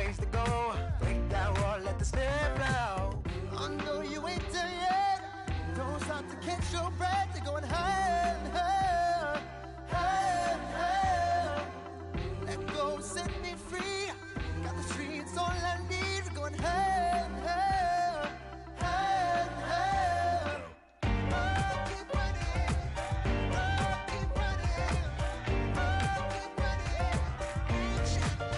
ways to go. Break that wall, let the snare blow. I know you ain't done yet. Don't stop to catch your breath. You're going higher and higher, higher and higher. Let go, set me free. Got the streets all I need. We're going higher and higher, higher and higher. Oh, keep running. Oh, keep running. Oh, keep running. Reach out, reach out.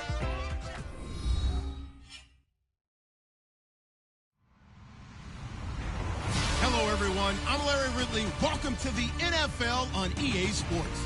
Hello, everyone. I'm Larry Ridley. Welcome to the NFL on EA Sports.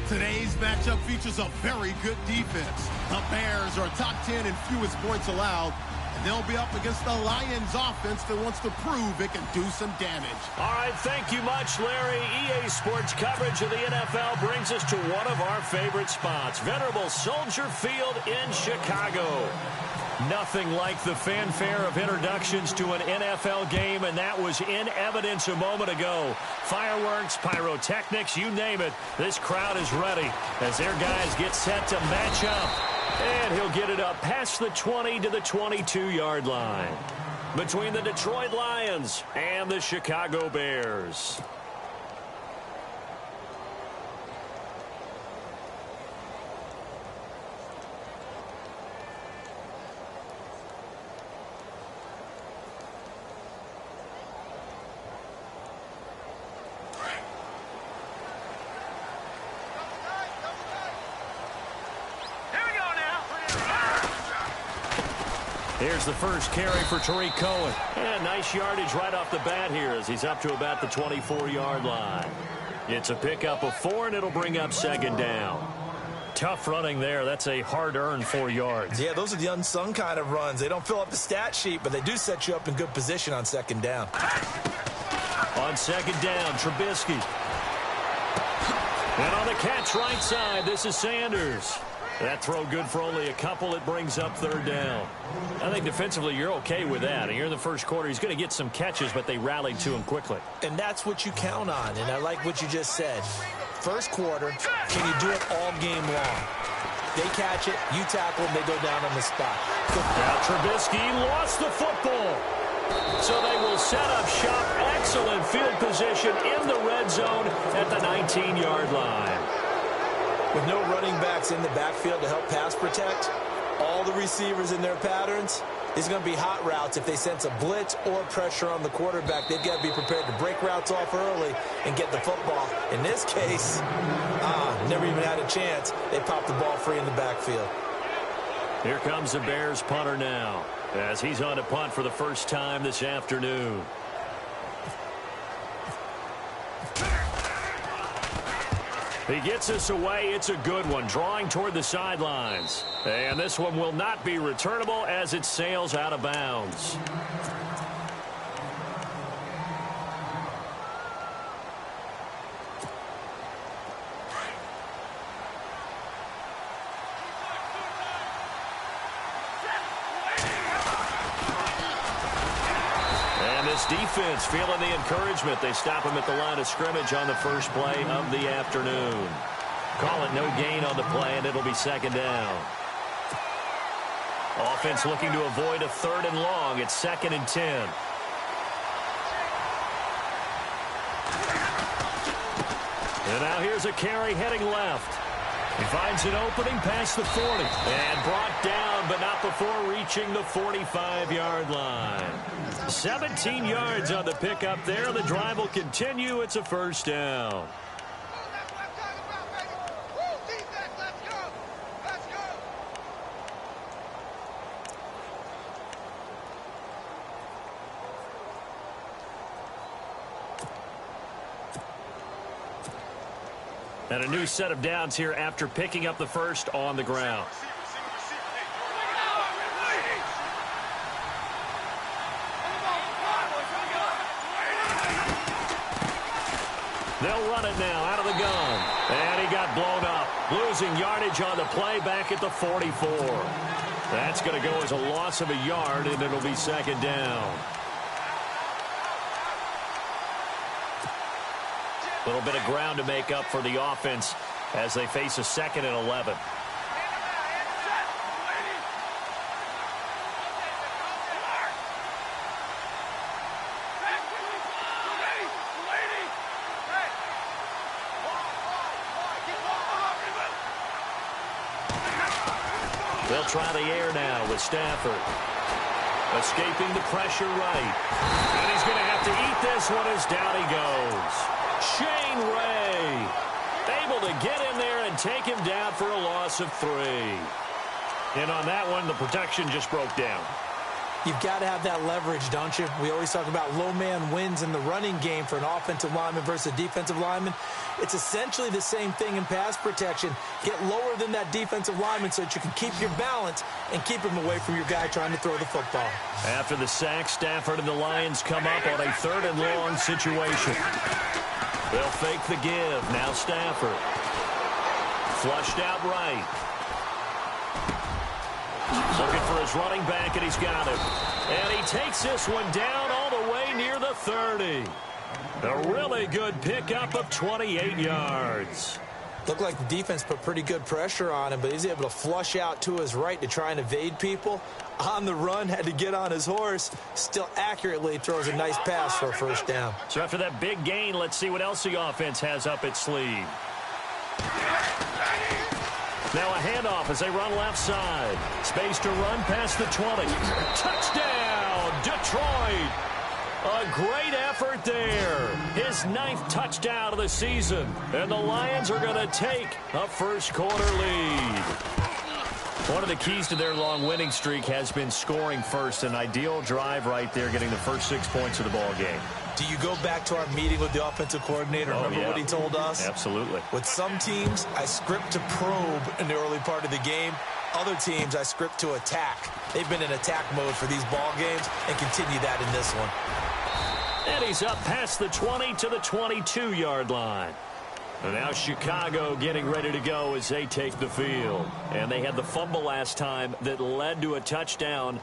Today's matchup features a very good defense. The Bears are top 10 in fewest points allowed, and they'll be up against the Lions offense that wants to prove it can do some damage. All right, thank you much, Larry. EA Sports coverage of the NFL brings us to one of our favorite spots, venerable Soldier Field in Chicago. Nothing like the fanfare of introductions to an NFL game, and that was in evidence a moment ago. Fireworks, pyrotechnics, you name it. This crowd is ready as their guys get set to match up. And he'll get it up past the 20 to the 22-yard line between the Detroit Lions and the Chicago Bears. Here's the first carry for Tariq Cohen. And nice yardage right off the bat here as he's up to about the 24-yard line. It's a pickup of 4, and it'll bring up second down. Tough running there. That's a hard-earned 4 yards. Yeah, those are the unsung kind of runs. They don't fill up the stat sheet, but they do set you up in good position on second down. On second down, Trubisky. And on the catch right side, this is Sanders. That throw good for only a couple. It brings up third down. I think defensively you're okay with that. And you're in the first quarter. He's going to get some catches, but they rallied to him quickly. And that's what you count on. And I like what you just said. First quarter, can you do it all game long? They catch it, you tackle them, they go down on the spot. Now Trubisky lost the football. So they will set up shop. Excellent field position in the red zone at the 19-yard line. With no running backs in the backfield to help pass protect, all the receivers in their patterns, it's going to be hot routes. If they sense a blitz or pressure on the quarterback, they've got to be prepared to break routes off early and get the football. In this case, never even had a chance. They popped the ball free in the backfield. Here comes the Bears punter now as he's on to punt for the first time this afternoon. He gets us away. It's a good one, drawing toward the sidelines. And this one will not be returnable as it sails out of bounds. Defense feeling the encouragement. They stop him at the line of scrimmage on the first play of the afternoon. Call it no gain on the play, and it'll be second down. Offense looking to avoid a third and long. It's 2nd and 10. And now here's a carry heading left. He finds an opening past the 40 and brought down, but not before reaching the 45-yard line. 17 yards on the pickup there. The drive will continue. It's a first down. And a new set of downs here after picking up the first on the ground. They'll run it now out of the gun. And he got blown up. Losing yardage on the play back at the 44. That's going to go as a loss of a yard, and it'll be second down. A little bit of ground to make up for the offense as they face a 2nd and 11. They'll try the air now with Stafford. Escaping the pressure right. And he's going to have to eat this one as down he goes. Shane Ray able to get in there and take him down for a loss of 3. And on that one, the protection just broke down. You've got to have that leverage, don't you? We always talk about low man wins in the running game for an offensive lineman versus a defensive lineman. It's essentially the same thing in pass protection. Get lower than that defensive lineman so that you can keep your balance and keep him away from your guy trying to throw the football. After the sack, Stafford and the Lions come up on a 3rd and long situation. They'll fake the give. Now Stafford. Flushed out right. Looking for his running back, and he's got him. And he takes this one down all the way near the 30. A really good pickup of 28 yards. Looked like the defense put pretty good pressure on him, but he's able to flush out to his right to try and evade people. On the run, had to get on his horse. Still accurately throws a nice pass for a 1st down. So after that big gain, let's see what else the offense has up its sleeve. Now a handoff as they run left side. Space to run past the 20. Touchdown, Detroit. A great effort there. His 9th touchdown of the season. And the Lions are going to take a 1st quarter lead. One of the keys to their long winning streak has been scoring first. An ideal drive right there, getting the first 6 points of the ball game. Do you go back to our meeting with the offensive coordinator? Remember what he told us? Absolutely. With some teams, I script to probe in the early part of the game. Other teams, I script to attack. They've been in attack mode for these ball games and continue that in this one. And he's up past the 20 to the 22-yard line. And now Chicago getting ready to go as they take the field. And they had the fumble last time that led to a touchdown.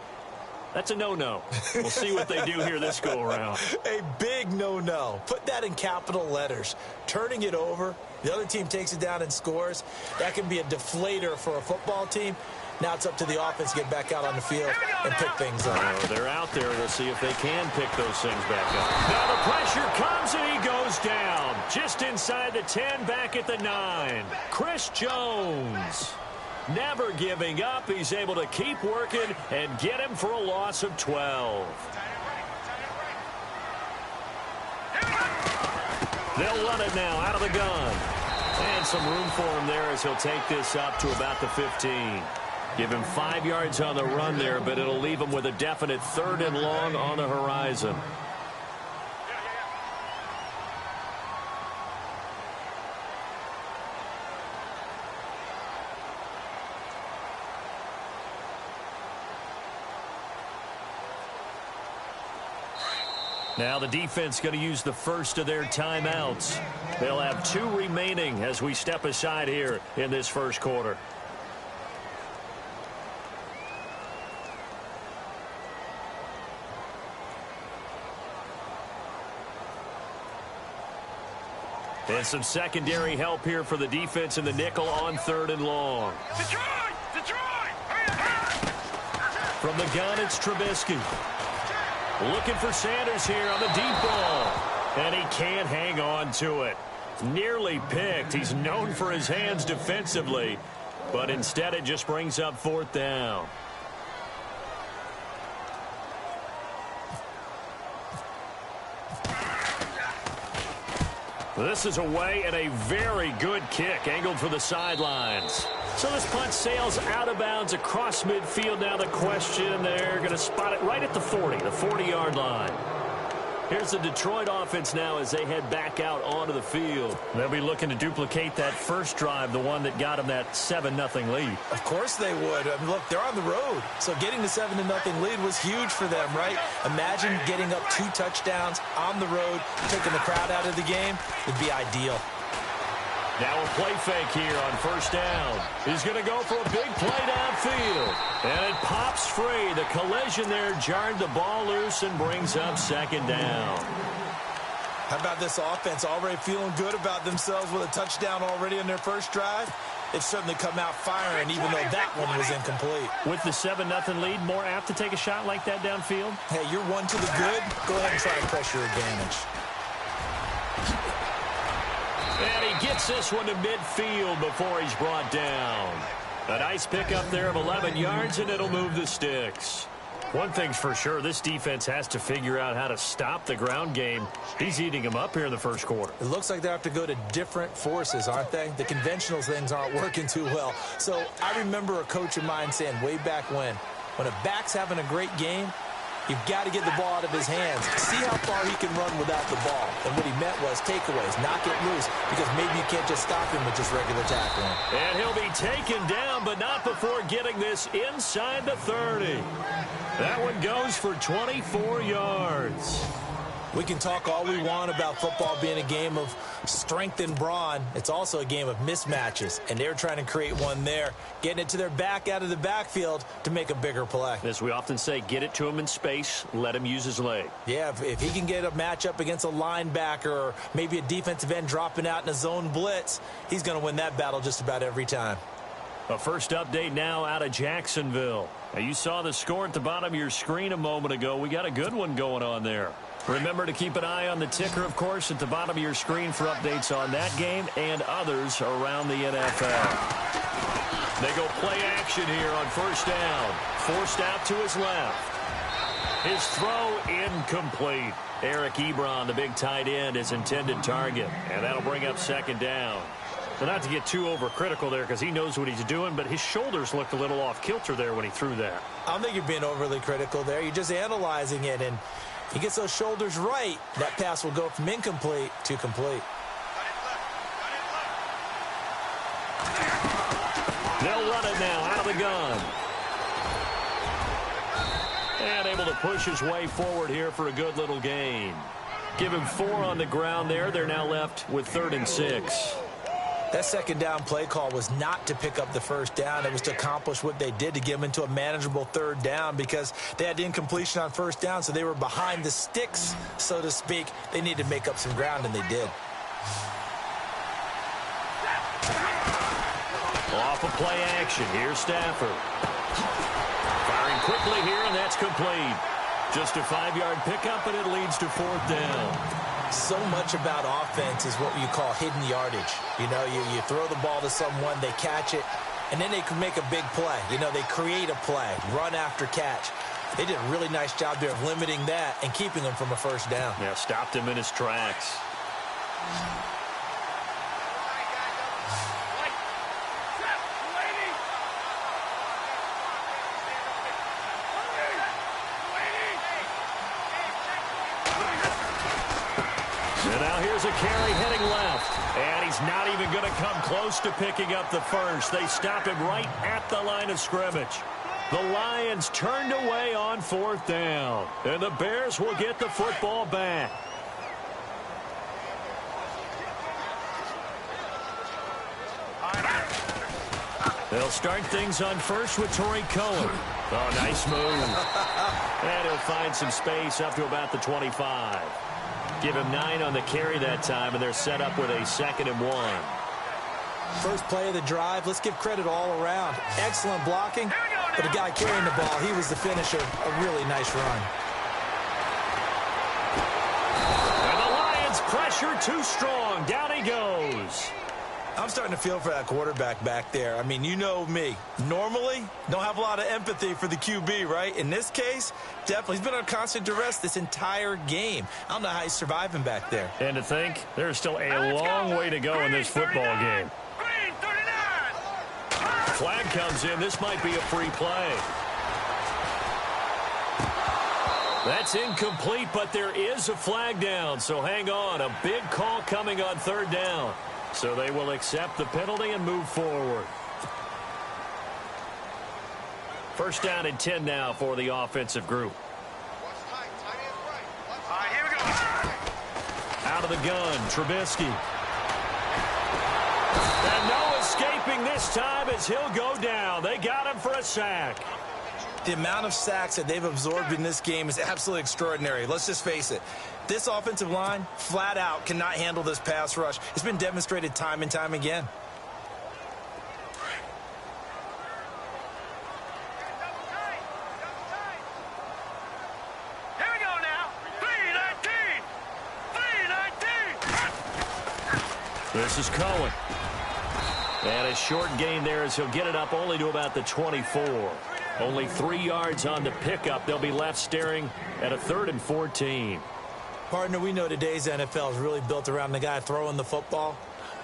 That's a no-no. We'll see what they do here this go-around. A big no-no. Put that in capital letters. Turning it over, the other team takes it down and scores. That can be a deflator for a football team. Now it's up to the offense to get back out on the field and pick things up. They're out there. We'll see if they can pick those things back up. Now the pressure comes and he goes down. Just inside the 10, back at the 9. Chris Jones. Never giving up. He's able to keep working and get him for a loss of 12. They'll run it now out of the gun. And some room for him there as he'll take this up to about the 15. Give him 5 yards on the run there, but it'll leave him with a definite 3rd and long on the horizon. Now the defense going to use the first of their timeouts. They'll have 2 remaining as we step aside here in this 1st quarter. And some secondary help here for the defense in the nickel on 3rd and long. Detroit! From the gun, it's Trubisky. Looking for Sanders here on the deep ball. And he can't hang on to it. Nearly picked. He's known for his hands defensively. But instead it just brings up 4th down. This is away and a very good kick angled for the sidelines. So this punt sails out of bounds across midfield. Now the question, they're going to spot it right at the 40, the 40-yard line. Here's the Detroit offense now as they head back out onto the field. They'll be looking to duplicate that first drive, the one that got them that 7-0 lead. Of course they would. I mean, look, they're on the road. So getting the 7-0 lead was huge for them, right? Imagine getting up 2 touchdowns on the road, taking the crowd out of the game. Would be ideal. Now a play fake here on 1st down. He's going to go for a big play downfield. And it pops free. The collision there jarred the ball loose and brings up 2nd down. How about this offense already feeling good about themselves with a touchdown already in their first drive? They've certainly come out firing, even though that one was incomplete. With the 7-0 lead, more apt to take a shot like that downfield? Hey, you're 1 to the good. Go ahead and try and press your advantage. And he gets this one to midfield before he's brought down. A nice pickup there of 11 yards, and it'll move the sticks. One thing's for sure, this defense has to figure out how to stop the ground game. He's eating them up here in the first quarter. It looks like they have to go to different forces, aren't they? The conventional things aren't working too well. So I remember a coach of mine saying way back when a back's having a great game, you've got to get the ball out of his hands. See how far he can run without the ball. And what he meant was takeaways, knock it loose, because maybe you can't just stop him with just regular tackling. And he'll be taken down, but not before getting this inside the 30. That one goes for 24 yards. We can talk all we want about football being a game of strength and brawn. It's also a game of mismatches, and they're trying to create one there, getting it to their back out of the backfield to make a bigger play. As we often say, get it to him in space, let him use his leg. Yeah, if he can get a matchup against a linebacker or maybe a defensive end dropping out in a zone blitz, he's going to win that battle just about every time. A first update now out of Jacksonville. Now, you saw the score at the bottom of your screen a moment ago. We got a good one going on there. Remember to keep an eye on the ticker, of course, at the bottom of your screen for updates on that game and others around the NFL. They go play action here on first down. Forced out to his left. His throw incomplete. Eric Ebron, the big tight end, his intended target. And that'll bring up second down. So not to get too overcritical there because he knows what he's doing, but his shoulders looked a little off kilter there when he threw that. I don't think you're being overly critical there. You're just analyzing it, and he gets those shoulders right, that pass will go from incomplete to complete. They'll run it now out of the gun. And able to push his way forward here for a good little gain. Give him 4 on the ground there. They're now left with 3rd and 6. That second down play call was not to pick up the first down. It was to accomplish what they did to get them into a manageable 3rd down because they had incompletion on first down, so they were behind the sticks, so to speak. They needed to make up some ground, and they did. Off of play action. Here's Stafford. Firing quickly here, and that's complete. Just a 5-yard pickup, and it leads to 4th down. So much about offense is what you call hidden yardage. You know, you throw the ball to someone, they catch it, and then they can make a big play. You know, they create a play, run after catch. They did a really nice job there of limiting that and keeping him from a first down. Yeah, stopped him in his tracks. Here's a carry heading left, and he's not even going to come close to picking up the first. They stop him right at the line of scrimmage. The Lions turned away on 4th down, and the Bears will get the football back. They'll start things on first with Torrey Cohen. Oh, nice move. And he'll find some space up to about the 25. Give him 9 on the carry that time, and they're set up with a 2nd and 1. First play of the drive, let's give credit all around. Excellent blocking, but the guy carrying the ball, he was the finisher. A really nice run. And the Lions pressure too strong. Down he goes. I'm starting to feel for that quarterback back there. I mean, you know me. Normally, don't have a lot of empathy for the QB, right? In this case, definitely. He's been under constant duress this entire game. I don't know how he's surviving back there. And to think, there's still a long way to go in this football game. Flag comes in. This might be a free play. That's incomplete, but there is a flag down, so hang on. A big call coming on 3rd down. So they will accept the penalty and move forward. First down and 10 now for the offensive group. Here we go. Out of the gun, Trubisky. And no escaping this time as he'll go down. They got him for a sack. The amount of sacks that they've absorbed in this game is absolutely extraordinary. Let's just face it. This offensive line, flat out, cannot handle this pass rush. It's been demonstrated time and time again. Here we go now. 3-19. 3-19. This is Cohen. And a short gain there as he'll get it up only to about the 24. Only 3 yards on the pickup. They'll be left staring at a 3rd and 14. Partner, we know today's NFL is really built around the guy throwing the football.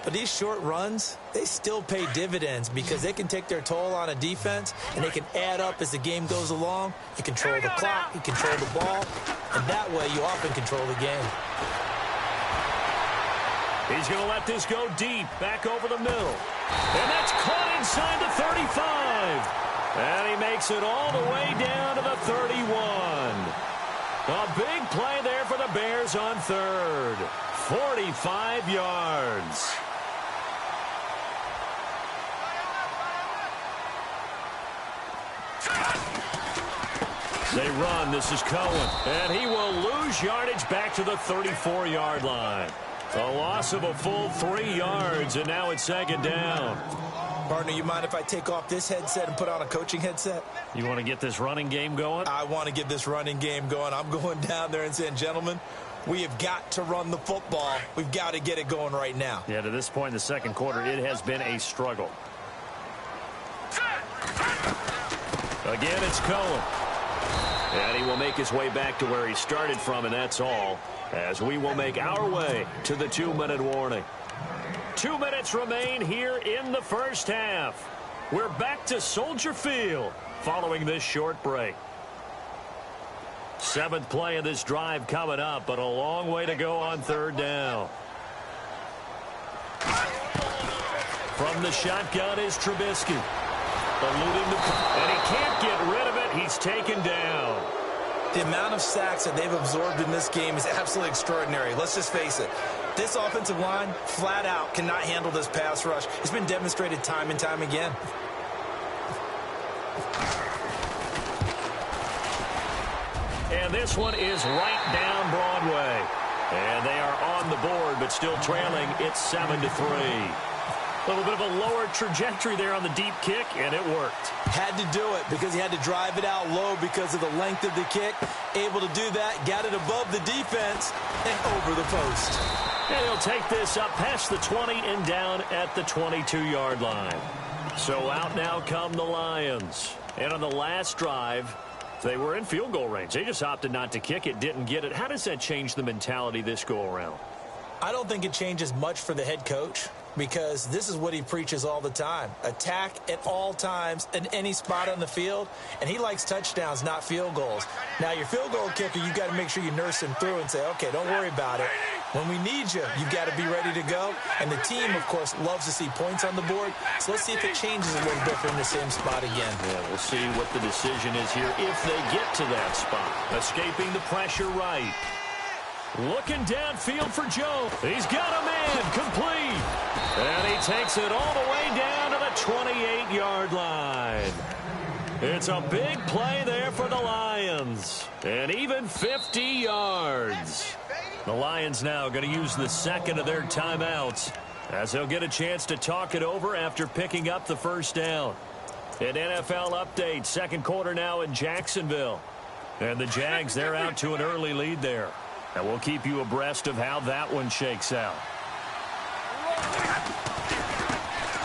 But these short runs, they still pay dividends because they can take their toll on a defense and they can add up as the game goes along. You control the clock, you control the ball, and that way you often control the game. He's going to let this go deep, back over the middle. And that's caught inside the 35. And he makes it all the way down to the 31. A big play there for the Bears on 3rd. 45 yards. They run. This is Cohen. And he will lose yardage back to the 34-yard line. A loss of a full 3 yards, and now it's 2nd down. Partner, you mind if I take off this headset and put on a coaching headset? You want to get this running game going? I want to get this running game going. I'm going down there and saying, gentlemen, we have got to run the football. We've got to get it going right now. Yeah, to this point in the 2nd quarter, it has been a struggle. Again, it's Cohen. And he will make his way back to where he started from, and that's all, as we will make our way to the 2-minute warning. 2 minutes remain here in the first half. We're back to Soldier Field following this short break. 7th play of this drive coming up, but a long way to go on 3rd down. From the shotgun is Trubisky. Eluding and he can't get rid of it. He's taken down. The amount of sacks that they've absorbed in this game is absolutely extraordinary. Let's just face it. This offensive line, flat out, cannot handle this pass rush. It's been demonstrated time and time again. And this one is right down Broadway. And they are on the board, but still trailing. It's 7-3. A little bit of a lower trajectory there on the deep kick, and it worked. Had to do it because he had to drive it out low because of the length of the kick. Able to do that, got it above the defense, and over the post. And he'll take this up past the 20 and down at the 22-yard line. So out now come the Lions. And on the last drive, they were in field goal range. They just opted not to kick it, didn't get it. How does that change the mentality this go-around? I don't think it changes much for the head coach, because this is what he preaches all the time. Attack at all times in any spot on the field, and he likes touchdowns, not field goals. Now, your field goal kicker, you've got to make sure you nurse him through and say, okay, don't worry about it. When we need you, you've got to be ready to go. And the team, of course, loves to see points on the board. So let's see if it changes a little bit from the same spot again. Yeah, we'll see what the decision is here if they get to that spot. Escaping the pressure right. Looking downfield for Joe. He's got a man complete. And he takes it all the way down to the 28-yard line. It's a big play there for the Lions. And even 50 yards. The Lions now going to use the second of their timeouts as they'll get a chance to talk it over after picking up the first down. An NFL update, 2nd quarter now in Jacksonville. And the Jags, they're out to an early lead there. And we'll keep you abreast of how that one shakes out.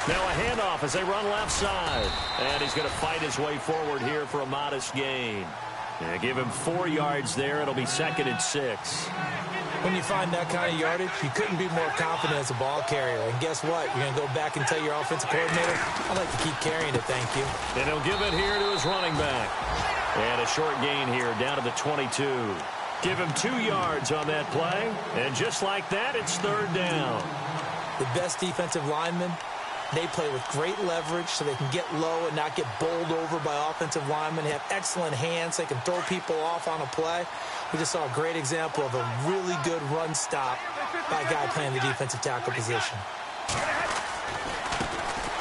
Now a handoff as they run left side. And he's going to fight his way forward here for a modest gain. Yeah, give him 4 yards there. It'll be 2nd and 6. When you find that kind of yardage, you couldn't be more confident as a ball carrier. And guess what? You're going to go back and tell your offensive coordinator, I'd like to keep carrying it, thank you. And he'll give it here to his running back. And a short gain here down to the 22. Give him 2 yards on that play. And just like that, it's 3rd down. The best defensive linemen, they play with great leverage so they can get low and not get bowled over by offensive linemen. They have excellent hands. They can throw people off on a play. We just saw a great example of a really good run stop by a guy playing the defensive tackle position.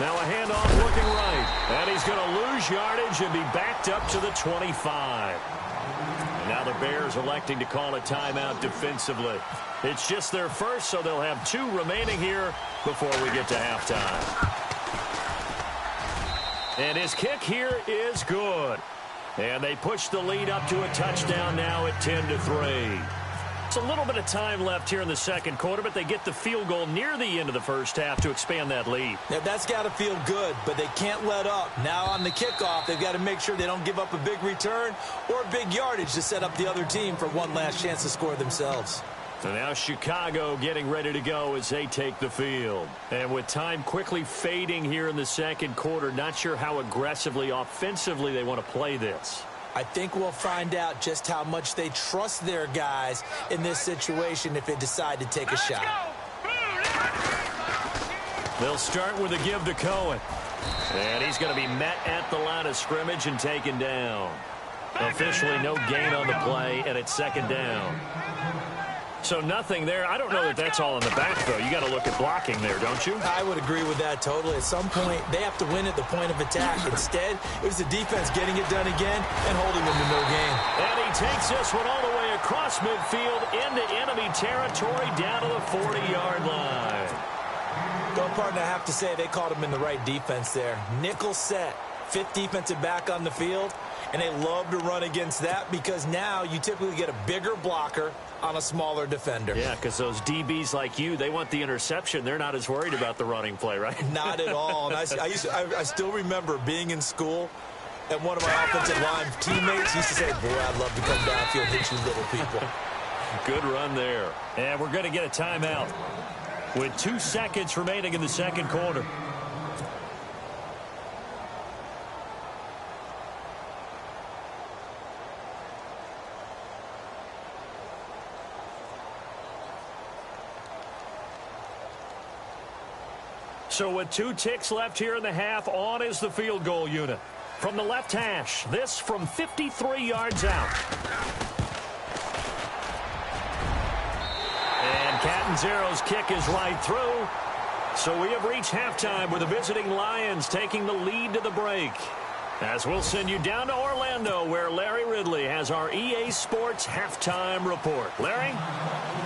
Now a handoff looking right. And he's going to lose yardage and be backed up to the 25. And now the Bears electing to call a timeout defensively. It's just their first, so they'll have 2 remaining here before we get to halftime. And his kick here is good. And they push the lead up to a touchdown now at 10-3. It's a little bit of time left here in the second quarter, but they get the field goal near the end of the first half to expand that lead. Yeah, that's got to feel good, but they can't let up. Now on the kickoff, they've got to make sure they don't give up a big return or big yardage to set up the other team for one last chance to score themselves. So now Chicago getting ready to go as they take the field. And with time quickly fading here in the second quarter, not sure how aggressively, offensively they want to play this. I think we'll find out just how much they trust their guys in this situation if they decide to take a shot. They'll start with a give to Cohen. And he's going to be met at the line of scrimmage and taken down. Officially no gain on the play, and it's second down. So nothing there. I don't know that that's all in the back, though. You got to look at blocking there, don't you? I would agree with that totally. At some point, they have to win at the point of attack. Instead, it was the defense getting it done again and holding them to no gain. And he takes this one all the way across midfield into enemy territory down to the 40-yard line. Though, partner, I have to say they caught him in the right defense there. Nickel set, fifth defensive back on the field, and they love to run against that because now you typically get a bigger blocker on a smaller defender. Yeah, because those DBs like you, they want the interception. They're not as worried about the running play, right? Not at all. And I still remember being in school, and one of my offensive line teammates used to say, boy, I'd love to come downfield and hit you little people. Good run there. And we're going to get a timeout with 2 seconds remaining in the second quarter. So with 2 ticks left here in the half, on is the field goal unit. From the left hash, this from 53 yards out. And Catanzaro's kick is right through. So we have reached halftime with the visiting Lions taking the lead to the break. As we'll send you down to Orlando, where Larry Ridley has our EA Sports halftime report. Larry?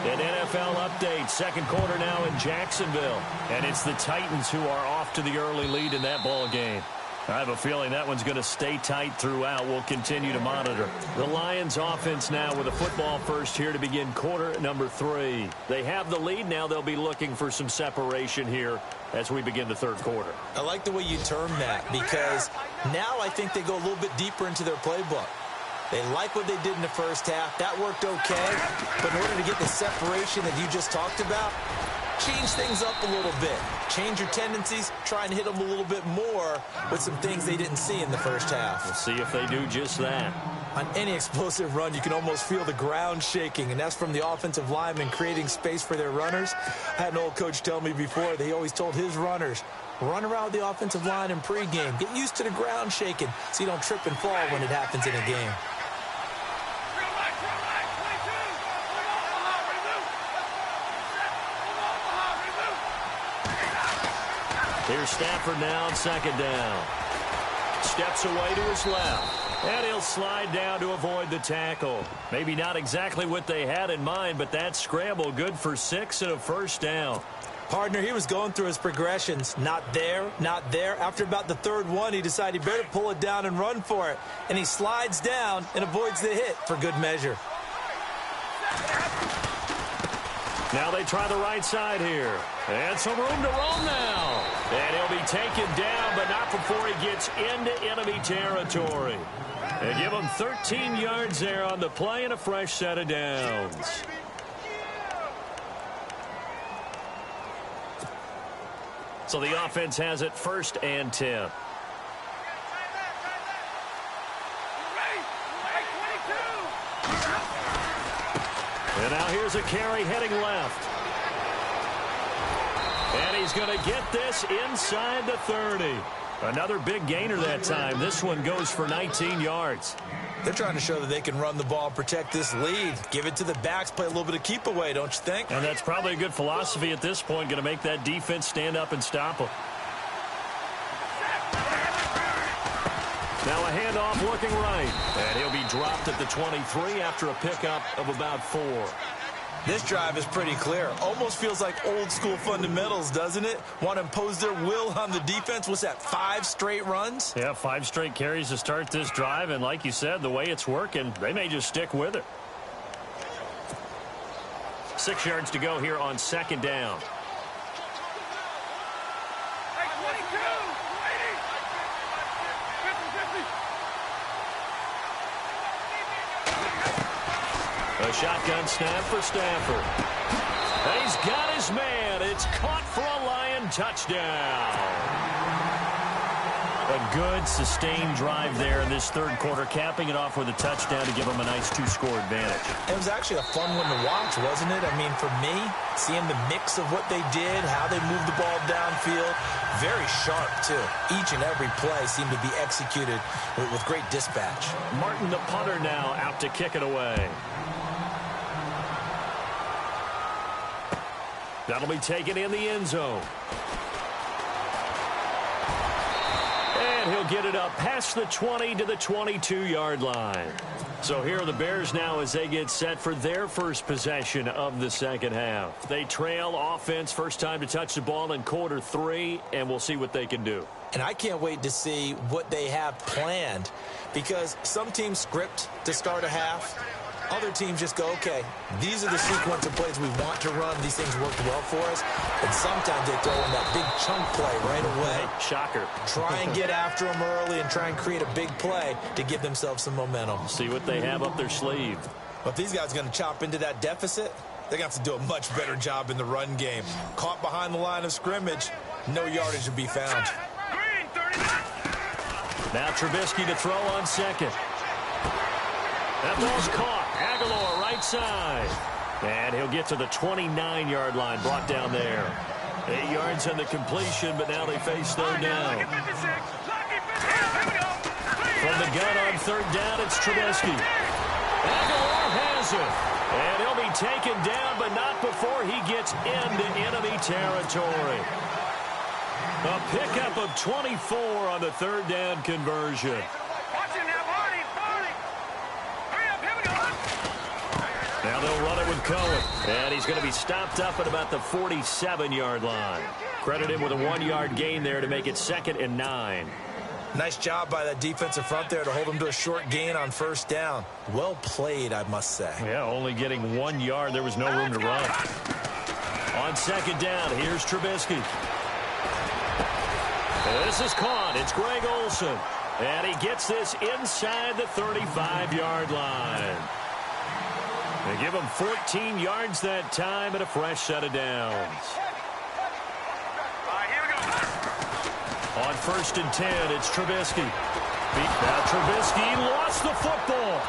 An NFL update. Second quarter now in Jacksonville. And it's the Titans who are off to the early lead in that ball game. I have a feeling that one's going to stay tight throughout. We'll continue to monitor. The Lions offense now with a football first here to begin quarter number 3. They have the lead. Now they'll be looking for some separation here as we begin the third quarter. I like the way you term that because now I think they go a little bit deeper into their playbook. They like what they did in the first half. That worked okay. But in order to get the separation that you just talked about, change things up a little bit. Change your tendencies. Try and hit them a little bit more with some things they didn't see in the first half. We'll see if they do just that. On any explosive run, you can almost feel the ground shaking, and that's from the offensive linemen creating space for their runners. I had an old coach tell me before, that he always told his runners, run around the offensive line in pregame. Get used to the ground shaking so you don't trip and fall when it happens in a game. Here's Stafford now on second down. Steps away to his left. And he'll slide down to avoid the tackle. Maybe not exactly what they had in mind, but that scramble good for 6 and a first down. Partner, he was going through his progressions. Not there, not there. After about the third one, he decided he better pull it down and run for it. And he slides down and avoids the hit for good measure. Now they try the right side here. And some room to roam now. And he'll be taken down, but not before he gets into enemy territory. They give him 13 yards there on the play and a fresh set of downs. So the offense has it 1st and 10. And now here's a carry heading left. And he's going to get this inside the 30. Another big gainer that time. This one goes for 19 yards. They're trying to show that they can run the ball, protect this lead. Give it to the backs, play a little bit of keep away, don't you think? And that's probably a good philosophy at this point, going to make that defense stand up and stop them. Now a handoff looking right. And he'll be dropped at the 23 after a pickup of about 4. This drive is pretty clear. Almost feels like old school fundamentals, doesn't it? Want to impose their will on the defense. What's that, 5 straight runs? Yeah, 5 straight carries to start this drive. And like you said, the way it's working, they may just stick with it. 6 yards to go here on second down. A shotgun snap for Stafford. He's got his man. It's caught for a Lion touchdown. A good, sustained drive there in this third quarter, capping it off with a touchdown to give them a nice 2-score advantage. It was actually a fun one to watch, wasn't it? I mean, for me, seeing the mix of what they did, how they moved the ball downfield, very sharp, too. Each and every play seemed to be executed with great dispatch. Martin, the punter, now out to kick it away. That'll be taken in the end zone. And he'll get it up past the 20 to the 22-yard line. So here are the Bears now as they get set for their first possession of the second half. They trail offense, first time to touch the ball in quarter 3, and we'll see what they can do. And I can't wait to see what they have planned, because some teams script to start a half. Other teams just go, okay, these are the sequence of plays we want to run. These things worked well for us. And sometimes they throw in that big chunk play right away. Shocker. Try and get after them early and try and create a big play to give themselves some momentum. See what they have up their sleeve. But if these guys are going to chop into that deficit, they're going to have to do a much better job in the run game. Caught behind the line of scrimmage, no yardage to be found. Now Trubisky to throw on second. That ball's caught. Aguilar right side. And he'll get to the 29-yard line, brought down there. 8 yards on the completion, but now they face third down. From the gun on third down, it's Trubisky. Aguilar has it. And he'll be taken down, but not before he gets into enemy territory. A pickup of 24 on the third down conversion. Now they'll run it with Cohen. And he's going to be stopped up at about the 47-yard line. Credit him with a 1-yard gain there to make it 2nd and 9. Nice job by that defensive front there to hold him to a short gain on first down. Well played, I must say. Yeah, only getting 1 yard. There was no room to run. On second down, here's Trubisky. This is caught. It's Greg Olsen. And he gets this inside the 35-yard line. They give him 14 yards that time and a fresh set of downs. On 1st and 10, it's Trubisky. Now Trubisky lost the football.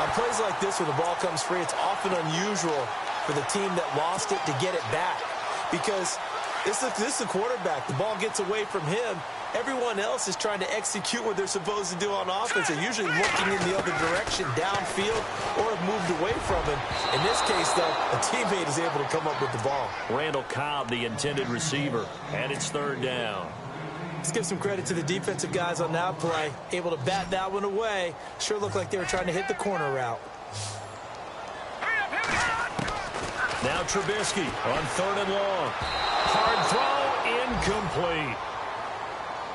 On plays like this where the ball comes free, it's often unusual for the team that lost it to get it back. Because this is the quarterback. The ball gets away from him. Everyone else is trying to execute what they're supposed to do on offense. They're usually looking in the other direction, downfield, or have moved away from him. In this case, though, a teammate is able to come up with the ball. Randall Cobb, the intended receiver, and it's third down. Let's give some credit to the defensive guys on that play. Able to bat that one away. Sure looked like they were trying to hit the corner route. Now Trubisky on 3rd and long. Hard throw, incomplete.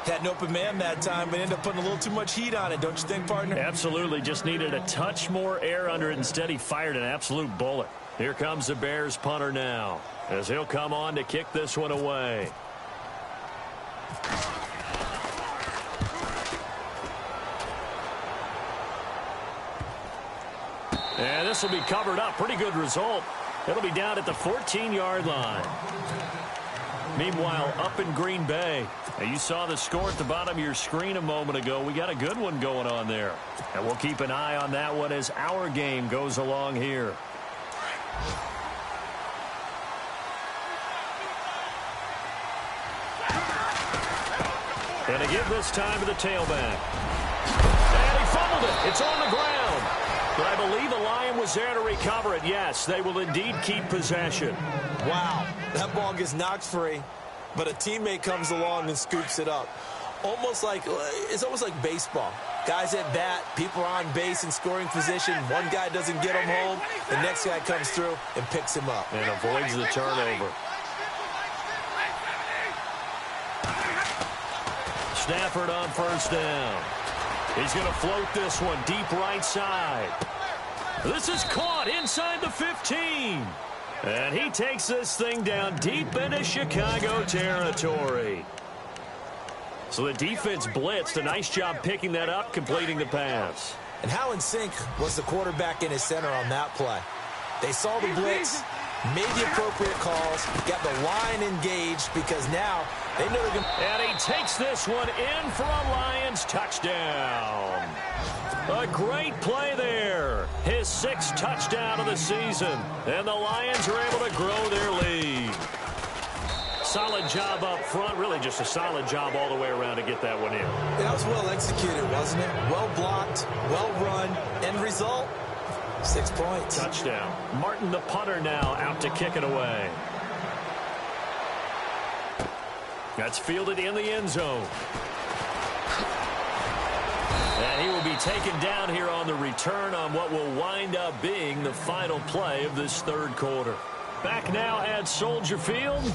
Had an open man that time, but ended up putting a little too much heat on it, don't you think, partner? Absolutely. Just needed a touch more air under it. Instead, he fired an absolute bullet. Here comes the Bears punter now, as he'll come on to kick this one away. And this will be covered up. Pretty good result. It'll be down at the 14-yard line. Meanwhile, up in Green Bay, you saw the score at the bottom of your screen a moment ago. We got a good one going on there. And we'll keep an eye on that one as our game goes along here. And again this time to the tailback. And he fumbled it. It's on the ground. But I believe the Lion was there to recover it. Yes, they will indeed keep possession. Wow, that ball gets knocked free, but a teammate comes along and scoops it up. It's almost like baseball. Guys at bat, people are on base in scoring position. One guy doesn't get him home. The next guy comes through and picks him up. And avoids the turnover. Stafford on first down. He's going to float this one deep right side. This is caught inside the 15. And he takes this thing down deep into Chicago territory. So the defense blitzed. A nice job picking that up, completing the pass. And how in sync was the quarterback in his center on that play? They saw the blitz, made the appropriate calls, got the line engaged because now they know they're going to... And he takes this one in for a Lions touchdown. A great play there. His 6th touchdown of the season. And the Lions are able to grow their lead. Solid job up front. Really just a solid job all the way around to get that one in. That was well executed, wasn't it? Well blocked, well run. End result, 6 points. Touchdown. Martin, the punter, now out to kick it away. That's fielded in the end zone. And he will be taken down here on the return on what will wind up being the final play of this 3rd quarter. Back now at Soldier Field.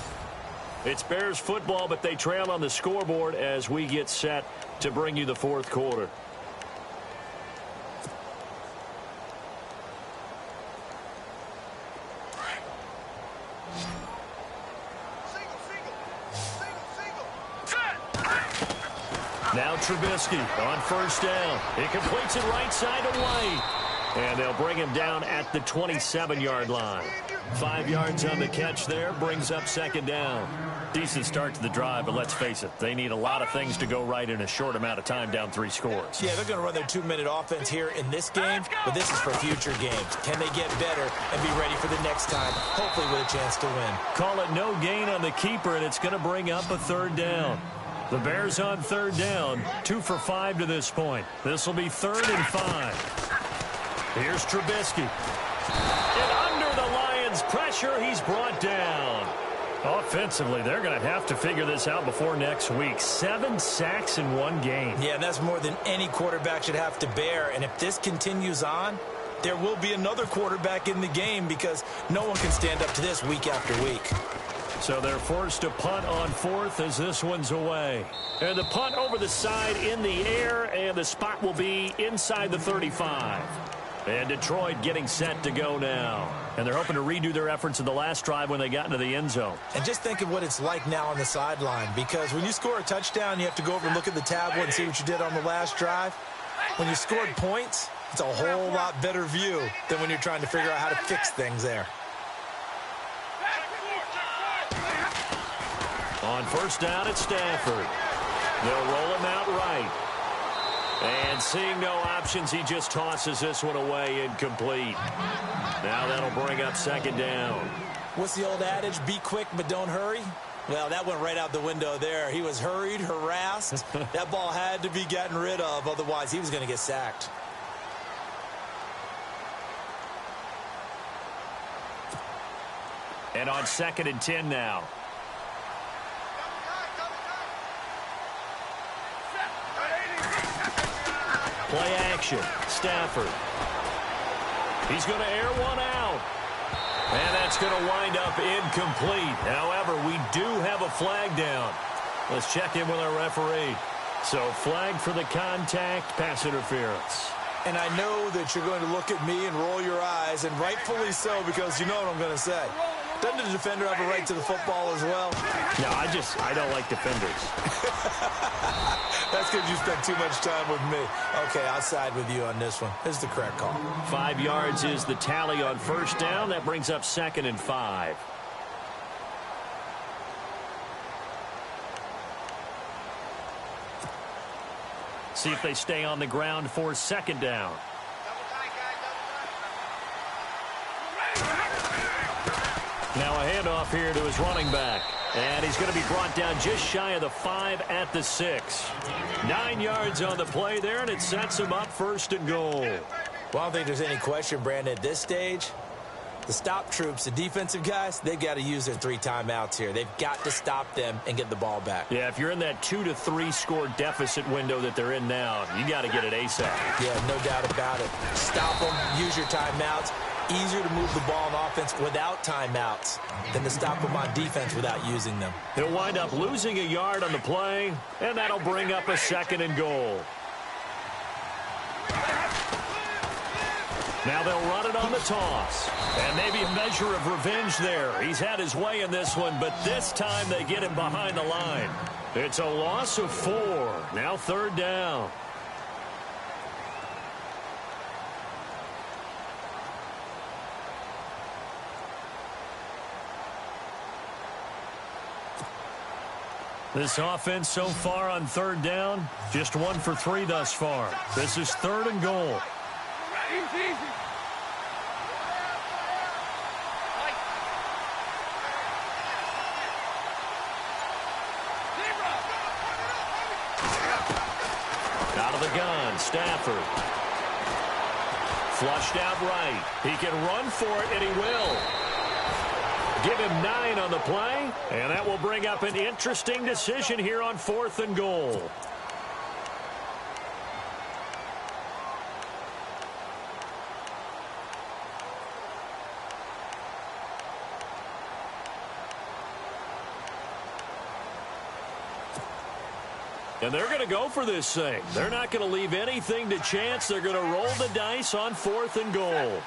It's Bears football, but they trail on the scoreboard as we get set to bring you the 4th quarter. Now Trubisky on 1st down. He completes it right side to White. And they'll bring him down at the 27-yard line. 5 yards on the catch there, brings up 2nd down. Decent start to the drive, but let's face it, they need a lot of things to go right in a short amount of time, down 3 scores. Yeah, they're going to run their 2-minute offense here in this game, but this is for future games. Can they get better and be ready for the next time, hopefully with a chance to win? Call it no gain on the keeper, and it's going to bring up a 3rd down. The Bears on 3rd down, 2 for 5 to this point. This will be 3rd and 5. Here's Trubisky. And under the Lions' pressure, he's brought down. Offensively, they're going to have to figure this out before next week. 7 sacks in 1 game. Yeah, and that's more than any quarterback should have to bear. And if this continues on, there will be another quarterback in the game because no one can stand up to this week after week. So they're forced to punt on 4th as this one's away. And the punt over the side in the air, and the spot will be inside the 35. And Detroit getting set to go now. And they're hoping to redo their efforts in the last drive when they got into the end zone. And just think of what it's like now on the sideline, because when you score a touchdown, you have to go over and look at the tablet and see what you did on the last drive. When you scored points, it's a whole lot better view than when you're trying to figure out how to fix things there. On 1st down, it's Stafford. They'll roll him out right. And seeing no options, he just tosses this one away incomplete. Now that'll bring up 2nd down. What's the old adage? Be quick, but don't hurry. Well, that went right out the window there. He was hurried, harassed. That ball had to be gotten rid of, otherwise he was going to get sacked. And on 2nd and 10 now. Play action. Stafford. He's going to air one out. And that's going to wind up incomplete. However, we do have a flag down. Let's check in with our referee. So flag for the contact, pass interference. And I know that you're going to look at me and roll your eyes, and rightfully so, because you know what I'm going to say. Doesn't the defender have a right to the football as well? No, I don't like defenders. That's because you spent too much time with me. Okay, I'll side with you on this one. This is the correct call. 5 yards is the tally on 1st down. That brings up 2nd and 5. See if they stay on the ground for 2nd down. Now a handoff here to his running back. And he's going to be brought down just shy of the 5 at the 6. 9 yards on the play there, and it sets him up 1st and goal. Well, I don't think there's any question, Brandon, at this stage. The stop troops, the defensive guys, they've got to use their 3 timeouts here. They've got to stop them and get the ball back. Yeah, if you're in that 2 to 3 score deficit window that they're in now, you got to get it ASAP. Yeah, no doubt about it. Stop them, use your timeouts. Easier to move the ball on offense without timeouts than to stop them on defense without using them. He'll wind up losing a yard on the play, and that'll bring up a 2nd and goal. Now they'll run it on the toss. And maybe a measure of revenge there. He's had his way in this one, but this time they get him behind the line. It's a loss of 4. Now 3rd down. This offense so far on 3rd down, just 1 for 3 thus far. This is 3rd and goal. Out of the gun, Stafford. Flushed out right. He can run for it, and he will. Give him 9 on the play, and that will bring up an interesting decision here on 4th and goal. And they're going to go for this thing. They're not going to leave anything to chance. They're going to roll the dice on 4th and goal.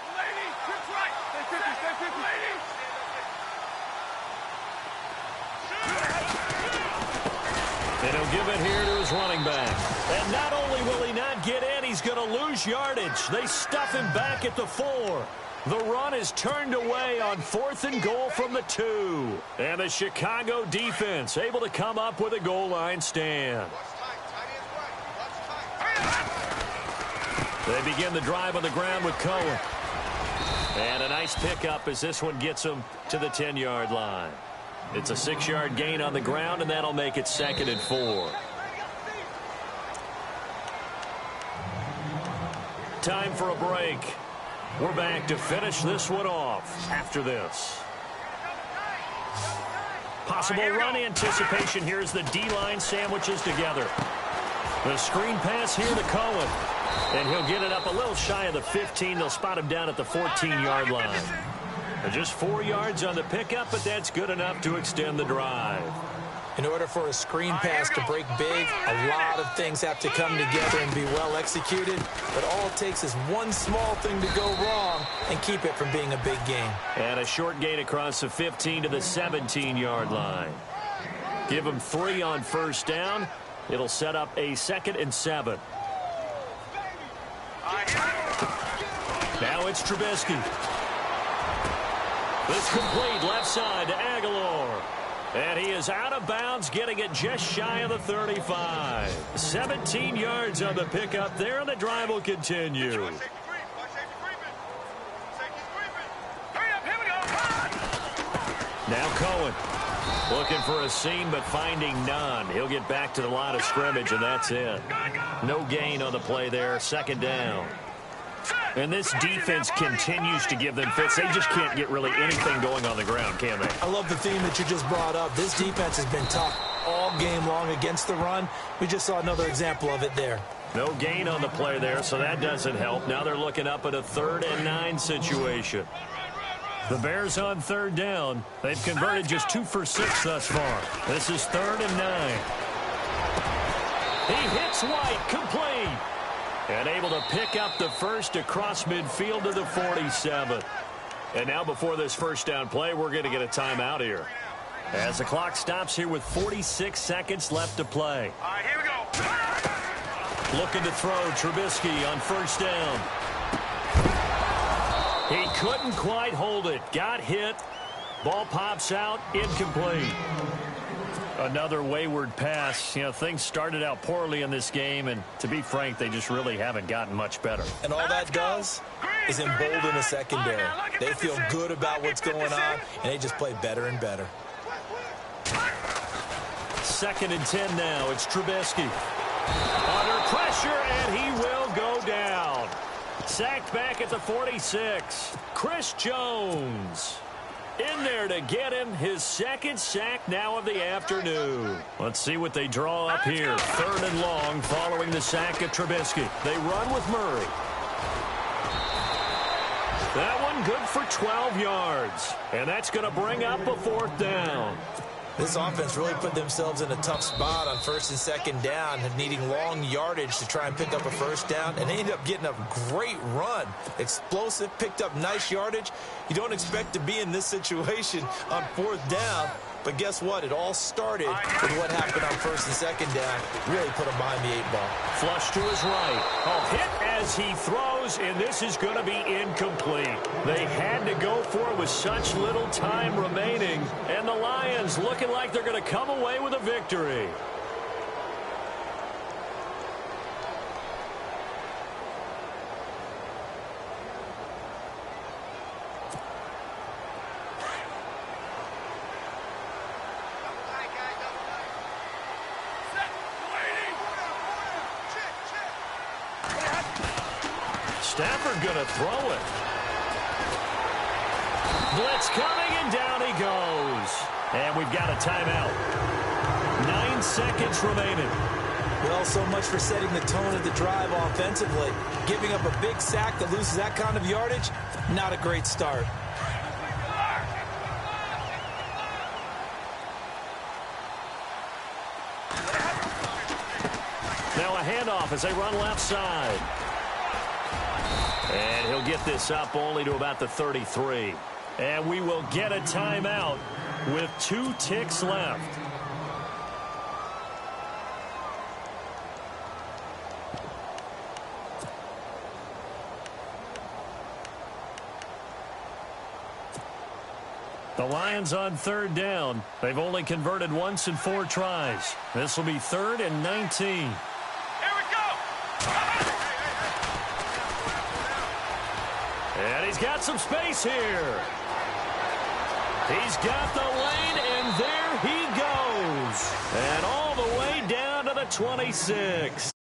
And he'll give it here to his running back. And not only will he not get in, he's going to lose yardage. They stuff him back at the 4. The run is turned away on 4th and goal from the 2. And the Chicago defense able to come up with a goal line stand. They begin the drive on the ground with Cohen. And a nice pickup as this one gets him to the 10-yard line. It's a 6-yard gain on the ground, and that'll make it 2nd and 4. Time for a break. We're back to finish this one off after this. Possible run anticipation here as the D-line sandwiches together. The screen pass here to Cohen. And he'll get it up a little shy of the 15. They'll spot him down at the 14-yard line. Just 4 yards on the pickup, but that's good enough to extend the drive. In order for a screen pass to break big, a lot of things have to come together and be well executed. But all it takes is one small thing to go wrong and keep it from being a big gain. And a short gain across the 15 to the 17-yard line. Give him 3 on 1st down. It'll set up a 2nd and 7. Now it's Trubisky. This complete left side to Aguilar. And he is out of bounds, getting it just shy of the 35. 17 yards on the pickup there, and the drive will continue. Now Cohen. Looking for a seam, but finding none. He'll get back to the line of scrimmage, and that's it. No gain on the play there. 2nd down. And this defense continues to give them fits. They just can't get really anything going on the ground, can they? I love the theme that you just brought up. This defense has been tough all game long against the run. We just saw another example of it there. No gain on the play there, so that doesn't help. Now they're looking up at a 3rd and 9 situation. The Bears on 3rd down. They've converted just 2 for 6 thus far. This is 3rd and 9. He hits White, complete. And able to pick up the first across midfield to the 47. And now before this 1st down play, we're going to get a timeout here. As the clock stops here with 46 seconds left to play. All right, here we go. Looking to throw Trubisky on 1st down. He couldn't quite hold it. Got hit. Ball pops out. Incomplete. Another wayward pass. You know, things started out poorly in this game, and to be frank, they just really haven't gotten much better. And all that does is embolden the secondary. They feel good about what's going on, and they just play better and better. 2nd and 10 now. It's Trubisky. Under pressure, and he will go down. Sacked back at the 46. Chris Jones in there to get him his 2nd sack now of the afternoon. Let's see what they draw up here. 3rd and long following the sack of Trubisky. They run with Murray. That one good for 12 yards. And that's going to bring up a 4th down. This offense really put themselves in a tough spot on first and second down, needing long yardage to try and pick up a first down, and they ended up getting a great run. Explosive, picked up nice yardage. You don't expect to be in this situation on fourth down, but guess what? It all started with what happened on first and second down. Really put him behind the 8-ball. Flush to his right. A hit as he throws, and this is going to be incomplete. They had to go for it with such little time remaining, and the Lions looking like they're going to come away with a victory. Stafford going to throw it. Blitz coming, and down he goes. And we've got a timeout. 9 seconds remaining. Well, so much for setting the tone of the drive offensively. Giving up a big sack that loses that kind of yardage, not a great start. Now a handoff as they run left side. And he'll get this up only to about the 33. And we will get a timeout with 2 ticks left. The Lions on third down. They've only converted once in 4 tries. This will be 3rd and 19. And he's got some space here. He's got the lane, and there he goes. And all the way down to the 26.